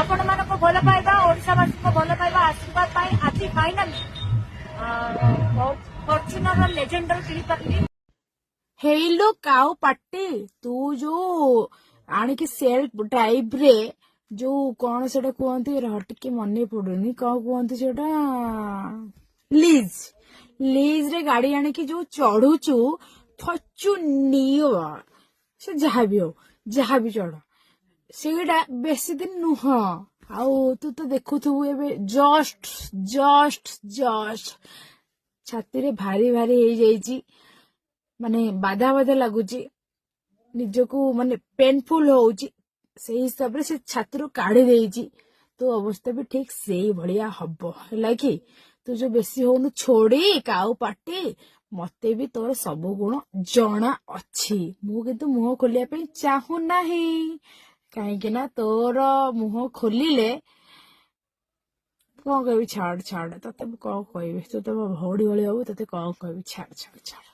आपण मानको भल पाइबा ओडिशावासी को भल पाइबा आशीर्वाद पाई आज फाइनाली फॉर्च्यूनर लेजेंडर किणी पारली। हेलो काउ पार्टी तू जो आणिकी सेल्फ ड्राइव रे जो कौन सेटा कहते रह टिके मन पड़ुनी कौन कहते सेटा लीज लीज रे गाड़ी आणिकी जो चढ़ुचु फॉर्च्यूनियर से जहाँ भी चढ़ सेटा बेसी दिन नुह आउ तू तो देखुथु एबे जस्ट जस्ट जस्ट छाती रे भारी भारी हो जाइची माने बाधा बाधा लगुची निजको माने पेनफुल होउची से हिसाब रे से छाती काढ़ी देइची तो अवस्था भी ठीक से भलिया हब है कि तू जो बेसी होनु छोड़ी काउ पार्टी मते भी तोर सब गुण जना अच्छी मु किंतु मुह खोलिया पे चाहू नाही कहीं ना तोर मुह खोलिले कौन कहबी छाड़ छाड़ तते कौन कहबी तू तो भौड़ी भली हबू तते कौन कहबी छाड़ छाड़ छाड़।